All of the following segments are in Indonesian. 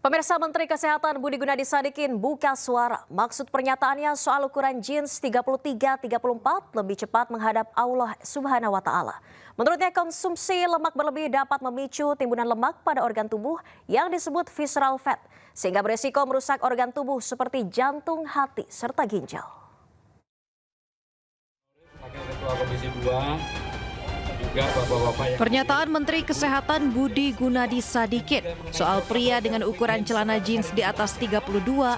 Pemirsa, Menteri Kesehatan Budi Gunadi Sadikin buka suara. Maksud pernyataannya soal ukuran jeans 33-34 lebih cepat menghadap Allah Subhanahu wa Ta'ala. Menurutnya, konsumsi lemak berlebih dapat memicu timbunan lemak pada organ tubuh yang disebut visceral fat, sehingga beresiko merusak organ tubuh seperti jantung, hati, serta ginjal. Pernyataan Menteri Kesehatan Budi Gunadi Sadikin soal pria dengan ukuran celana jeans di atas 32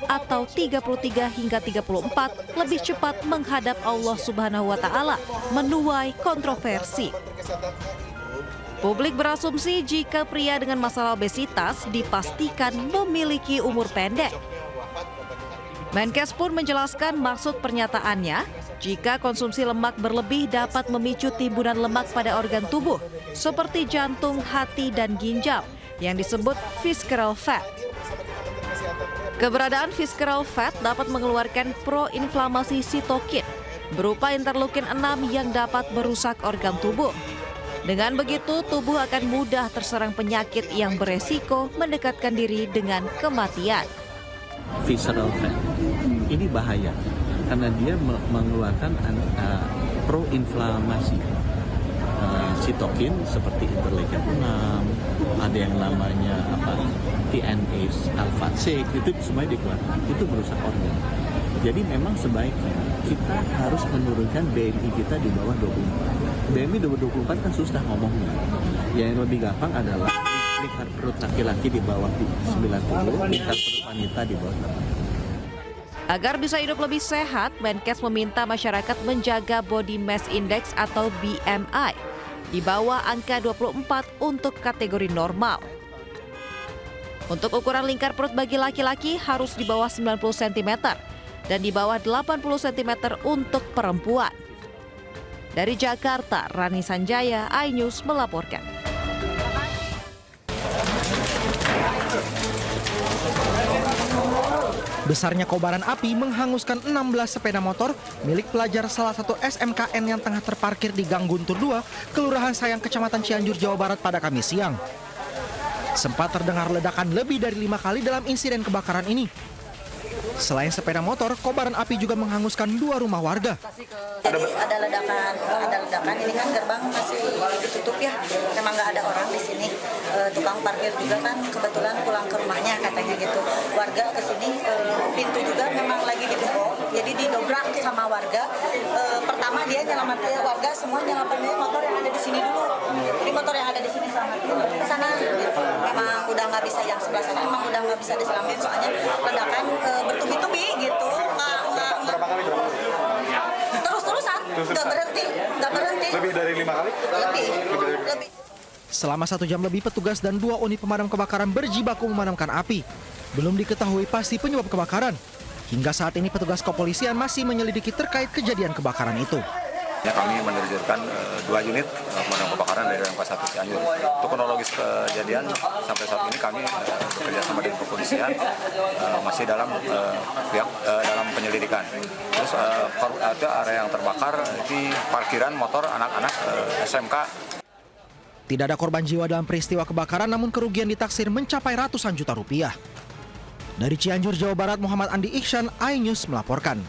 atau 33 hingga 34 lebih cepat menghadap Allah Subhanahu wa Ta'ala menuai kontroversi. Publik berasumsi jika pria dengan masalah obesitas dipastikan memiliki umur pendek. Menkes pun menjelaskan maksud pernyataannya, jika konsumsi lemak berlebih dapat memicu timbunan lemak pada organ tubuh seperti jantung, hati, dan ginjal yang disebut visceral fat. Keberadaan visceral fat dapat mengeluarkan proinflamasi sitokin berupa interleukin 6 yang dapat merusak organ tubuh. Dengan begitu, tubuh akan mudah terserang penyakit yang beresiko mendekatkan diri dengan kematian. Visceral fat ini bahaya karena dia mengeluarkan proinflamasi sitokin seperti interleukin 6, ada yang namanya TNase, alpha 6, itu semuanya dikeluarkan, itu merusak organ. Jadi memang sebaiknya kita harus menurunkan BMI kita di bawah 24. BMI 24 kan susah ngomongnya. Yang lebih gampang adalah lingkar perut laki-laki di bawah 90, lingkar perut wanita di bawah 80. Agar bisa hidup lebih sehat, Menkes meminta masyarakat menjaga body mass index atau BMI di bawah angka 24 untuk kategori normal. Untuk ukuran lingkar perut bagi laki-laki harus di bawah 90 cm dan di bawah 80 cm untuk perempuan. Dari Jakarta, Rani Sanjaya, iNews melaporkan. Besarnya kobaran api menghanguskan 16 sepeda motor milik pelajar salah satu SMKN yang tengah terparkir di Gang Guntur 2, Kelurahan Sayang, Kecamatan Cianjur, Jawa Barat pada Kamis siang. Sempat terdengar ledakan lebih dari 5 kali dalam insiden kebakaran ini. Selain sepeda motor, kobaran api juga menghanguskan 2 rumah warga. Jadi ada ledakan. Ini kan gerbang masih ditutup ya. Memang nggak ada orang di sini. Tukang parkir juga kan kebetulan pulang ke rumahnya katanya gitu. Warga ke sini, pintu juga memang lagi ditutup. Jadi didobrak sama warga. Pertama dia nyelamatin warga, semua nyelamatin motor yang ada di sini dulu. Jadi motor yang ada di sini selamatin ke sana. Gitu. Memang udah nggak bisa yang sebelah sana, memang udah nggak bisa diselamatin soalnya ledakan bertubi-tubi gitu. Berapa kali itu? Terus-terusan, nggak berhenti. Lebih dari 5 kali? Lebih. Selama 1 jam lebih, petugas dan 2 unit pemadam kebakaran berjibaku memadamkan api. Belum diketahui pasti penyebab kebakaran. Hingga saat ini petugas kepolisian masih menyelidiki terkait kejadian kebakaran itu. Kami menerjunkan 2 unit pemadam kebakaran dari Lankas 1 Cianjur. Untuk kronologis kejadian sampai saat ini kami bekerja sama dengan kepolisian masih dalam dalam penyelidikan. Terus ada area yang terbakar di parkiran motor anak-anak SMK. Tidak ada korban jiwa dalam peristiwa kebakaran, namun kerugian ditaksir mencapai ratusan juta rupiah. Dari Cianjur, Jawa Barat, Muhammad Andi Iksan, iNews melaporkan.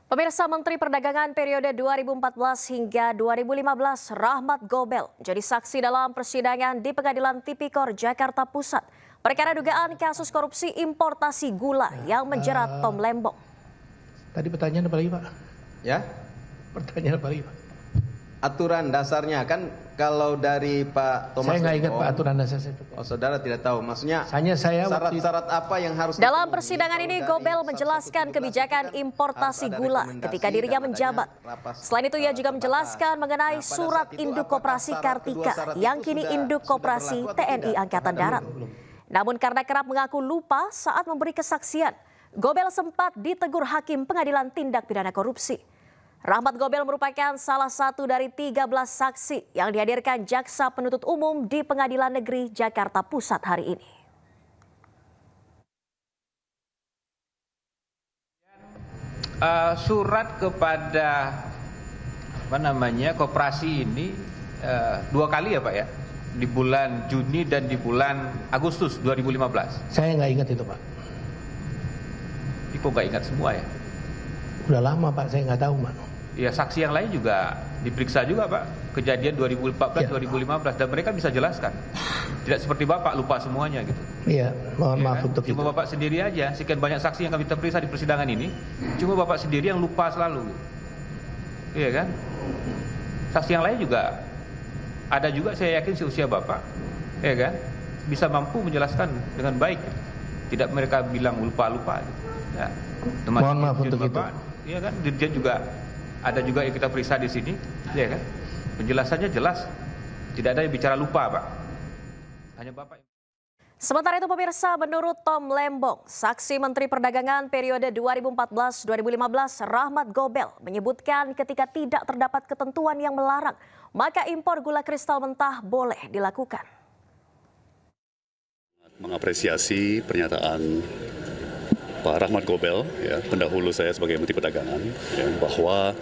Pemirsa, Menteri Perdagangan periode 2014 hingga 2015 Rahmat Gobel jadi saksi dalam persidangan di Pengadilan Tipikor Jakarta Pusat perkara dugaan kasus korupsi importasi gula yang menjerat Tom Lembong. Tadi pertanyaan apa lagi, Pak? Ya, Pertanyaan apa lagi, Pak? aturan dasarnya kan kalau dari Pak Thomas. Saya nggak ingat Lembong, Pak aturan dasar itu. Oh, saudara tidak tahu. Maksudnya saya syarat-syarat apa yang harus Dalam dipenuhi persidangan ini, dari Gobel pasal menjelaskan 117 kebijakan kan importasi harus ada gula rekomendasi ketika dirinya dan adanya menjabat. rapat, Selain itu, ia juga terbatas. menjelaskan mengenai Nah, pada surat saat itu induk apakah koperasi syarat Kartika kedua syarat yang itu kini sudah induk koperasi berlaku atau TNI tidak? Angkatan Darat. Namun karena kerap mengaku lupa saat memberi kesaksian, Gobel sempat ditegur Hakim Pengadilan Tindak Pidana Korupsi. Rahmat Gobel merupakan salah satu dari 13 saksi yang dihadirkan Jaksa Penuntut Umum di Pengadilan Negeri Jakarta Pusat hari ini. Surat kepada koperasi ini 2 kali ya Pak ya, di bulan Juni dan di bulan Agustus 2015. Saya nggak ingat itu, Pak. Kok nggak ingat semua ya? Udah lama, Pak. Saya nggak tahu, Pak. Ya, saksi yang lain juga diperiksa juga, Pak. Kejadian 2014, 2015, dan mereka bisa jelaskan. Tidak seperti Bapak lupa semuanya gitu. Iya, mohon maaf untuk itu. Cuma Bapak sendiri aja, sekian banyak saksi yang kami periksa di persidangan ini, cuma Bapak sendiri yang lupa selalu. Iya kan? Saksi yang lain juga ada juga, saya yakin seusia Bapak, ya kan? Bisa mampu menjelaskan dengan baik. Tidak mereka bilang lupa-lupa gitu. Ya. Mohon maaf untuk itu. Iya kan? Dirjen juga ada juga yang kita periksa di sini, ya kan? Penjelasannya jelas. Tidak ada yang bicara lupa, Pak. Hanya Bapak. Sementara itu pemirsa, menurut Tom Lembong, saksi Menteri Perdagangan periode 2014-2015 Rahmat Gobel menyebutkan ketika tidak terdapat ketentuan yang melarang, maka impor gula kristal mentah boleh dilakukan. Mengapresiasi pernyataan Pak Rahmat Gobel, ya, pendahulu saya sebagai Menteri Perdagangan, ya, bahwa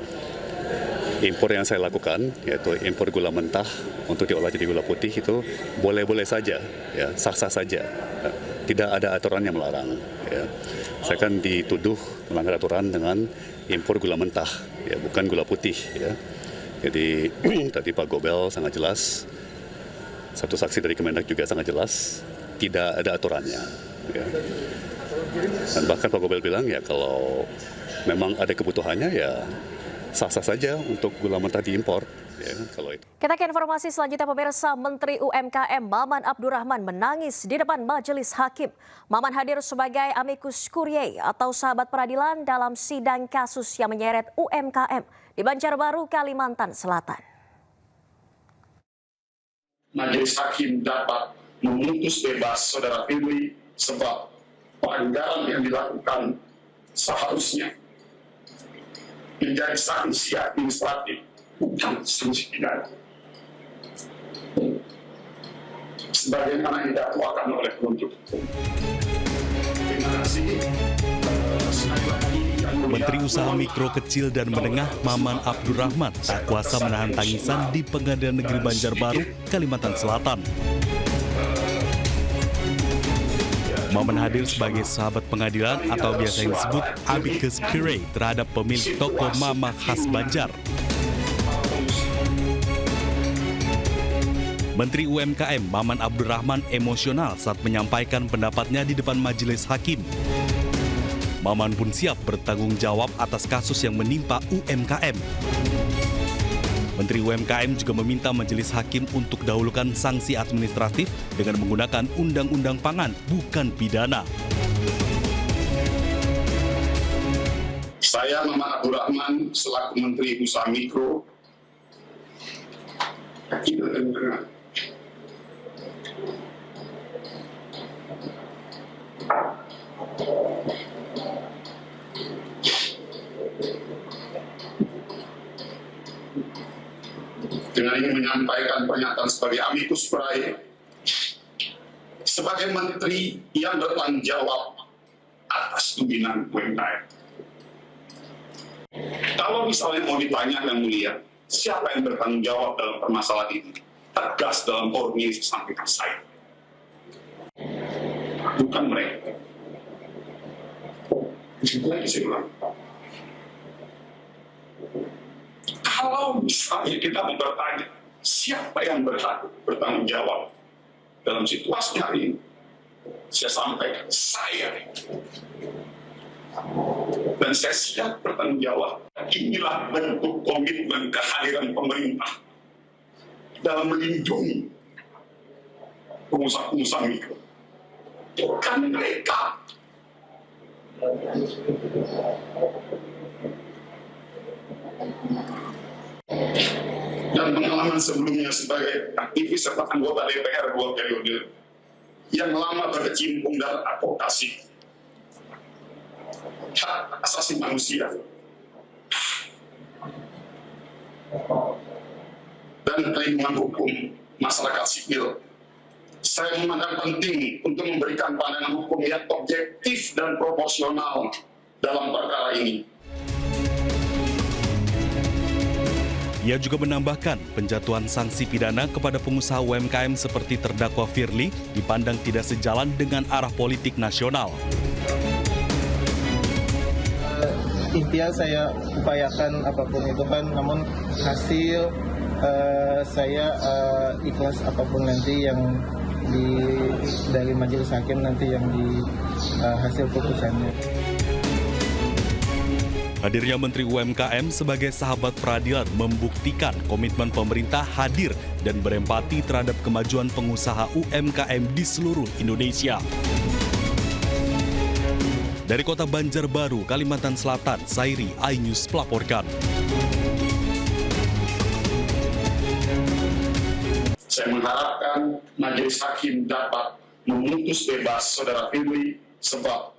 impor yang saya lakukan, yaitu impor gula mentah untuk diolah jadi gula putih, itu boleh-boleh saja, ya, sah-sah saja. Ya, tidak ada aturan yang melarang. Ya. Saya kan dituduh melanggar aturan dengan impor gula mentah, ya, bukan gula putih. Ya. Jadi tadi Pak Gobel sangat jelas, satu saksi dari Kemendak juga sangat jelas, tidak ada aturannya. Ya. Dan bahkan Pak Gobel bilang, ya kalau memang ada kebutuhannya, ya sah-sah saja untuk gula mentah diimpor. Ya, kalau itu. Kita ke informasi selanjutnya pemirsa, Menteri UMKM Maman Abdurrahman menangis di depan majelis hakim. Maman hadir sebagai amicus curiae atau sahabat peradilan dalam sidang kasus yang menyeret UMKM di Banjarbaru, Kalimantan Selatan. Majelis hakim dapat memutus bebas saudara Firly sebab pelanggaran yang dilakukan seharusnya menjadi sanksi administratif, bukan sanksi pidana. Sebagaimana didakwakan oleh penuntut umum. Terima kasih. Menteri Usaha Mikro Kecil dan Menengah Maman Abdurrahman tak kuasa menahan tangisan di Pengadilan Negeri Banjarbaru, Kalimantan Selatan. Maman hadir sebagai sahabat pengadilan atau biasa yang disebut amicus curiae terhadap pemilik toko Mama Khas Banjar. Menteri UMKM Maman Abdurrahman emosional saat menyampaikan pendapatnya di depan majelis hakim. Maman pun siap bertanggung jawab atas kasus yang menimpa UMKM. Menteri UMKM juga meminta majelis hakim untuk dahulukan sanksi administratif dengan menggunakan undang-undang pangan, bukan pidana. Saya Maman Abdurrahman selaku Menteri Usaha Mikro Kecil dan Menengah dengan ingin menyampaikan pernyataan sebagai amicus curiae sebagai menteri yang bertanggung jawab atas pembinaan UMKM. Kalau misalnya mau ditanya yang mulia, siapa yang bertanggung jawab dalam permasalahan ini? Tegas dalam formil sampaikan saya, bukan mereka. Saya ulang. Kalau misalnya kita mau bertanya, siapa yang berhak bertanggung jawab dalam situasi hari ini? Saya sampaikan, saya. Dan saya siap bertanggung jawab. Inilah bentuk komitmen kehadiran pemerintah dalam melindungi pengusaha-pengusaha mikro. Bukan mereka. Dan pengalaman sebelumnya sebagai aktivis serta anggota DPR 2 periode yang lama berkecimpung dalam advokasi hak asasi manusia dan perlindungan hukum masyarakat sipil, saya memandang penting untuk memberikan pandangan hukum yang objektif dan proporsional dalam perkara ini. Ia juga menambahkan penjatuhan sanksi pidana kepada pengusaha UMKM seperti terdakwa Firly dipandang tidak sejalan dengan arah politik nasional. Intinya saya upayakan apapun itu kan, namun hasil saya ikhlas apapun nanti yang dari majelis hakim nanti yang di hasil putusannya. Hadirnya Menteri UMKM sebagai sahabat peradilan membuktikan komitmen pemerintah hadir dan berempati terhadap kemajuan pengusaha UMKM di seluruh Indonesia. Dari kota Banjarbaru, Kalimantan Selatan, Sairi, iNews melaporkan. Saya mengharapkan majelis hakim dapat memutus bebas saudara Firly sebab